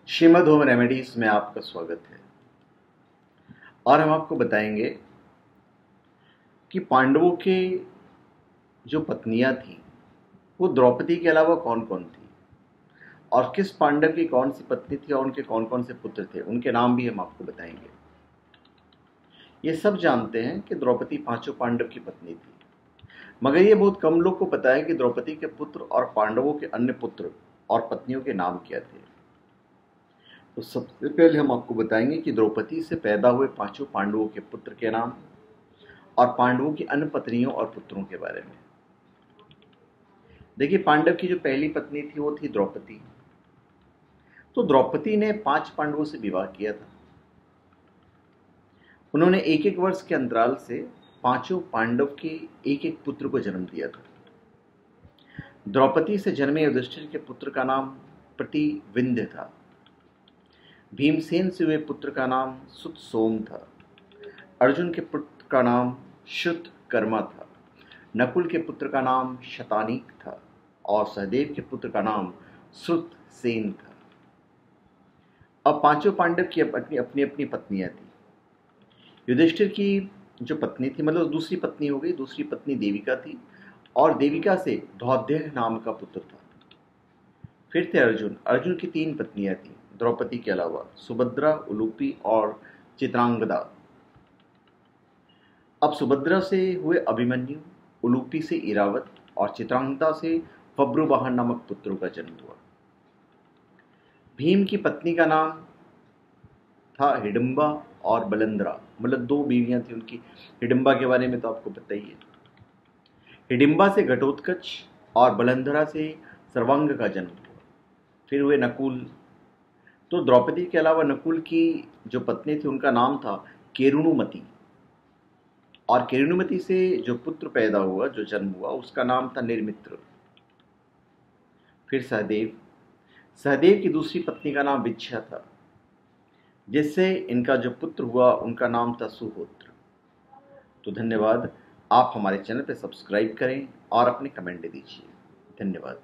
Shrimad home remedies में आपका स्वागत है। और हम आपको बताएंगे कि पांडवों के जो पत्नियां थी वो द्रौपदी के अलावा कौन कौन थी और किस पांडव की कौन सी पत्नी थी और उनके कौन कौन से पुत्र थे, उनके नाम भी हम आपको बताएंगे। ये सब जानते हैं कि द्रौपदी पांचों पांडव की पत्नी थी, मगर ये बहुत कम लोग को पता है कि द्रौपदी के पुत्र और पांडवों के अन्य पुत्र और पत्नियों के नाम क्या थे। तो सबसे पहले हम आपको बताएंगे कि द्रौपदी से पैदा हुए पांचों पांडवों के पुत्र के नाम और पांडवों की अन्य पत्नियों और पुत्रों के बारे में। देखिए, पांडव की जो पहली पत्नी थी वो थी द्रौपदी। तो द्रौपदी ने 5 पांडवों से विवाह किया था। उन्होंने एक एक वर्ष के अंतराल से पांचों पांडव के एक एक पुत्र को जन्म दिया था। द्रौपदी से जन्मे युधिष्ठिर के पुत्र का नाम प्रतिविंध्य था। भीमसेन से हुए पुत्र का नाम सुतसोम था। अर्जुन के पुत्र का नाम श्रुतकर्मा था। नकुल के पुत्र का नाम शतानीक था और सहदेव के पुत्र का नाम श्रुतसेन था। अब पांचों पांडव की अपनी अपनी अपनी पत्नियां थी। युधिष्ठिर की जो पत्नी थी, मतलब दूसरी पत्नी हो गई, दूसरी पत्नी देविका थी और देविका से धौध्यः नाम का पुत्र था। फिर थे अर्जुन। अर्जुन की 3 पत्नियां थी द्रौपदी के अलावा, सुभद्रा, उलूपी और चित्रांगदा। अब सुभद्रा से हुए अभिमन्यु, उलूपी से इरावत और चित्रांगदा से बब्रुवाहन नामक पुत्रों का जन्म हुआ। भीम की पत्नी का नाम था हिडिंबा और बलंद्रा, मतलब 2 बीवियां थी उनकी। हिडिंबा के बारे में तो आपको पता ही है। हिडिंबा से घटोत्कच और बलंधरा से सर्वांग का जन्म हुआ। फिर हुए नकुल। तो द्रौपदी के अलावा नकुल की जो पत्नी थी उनका नाम था केरुणुमति और केरुणुमति से जो पुत्र पैदा हुआ, जो जन्म हुआ, उसका नाम था निर्मित्र। फिर सहदेव। सहदेव की दूसरी पत्नी का नाम विच्छा था, जिससे इनका जो पुत्र हुआ उनका नाम था सुहोत्र। तो धन्यवाद। आप हमारे चैनल पर सब्सक्राइब करें और अपने कमेंट दीजिए। धन्यवाद।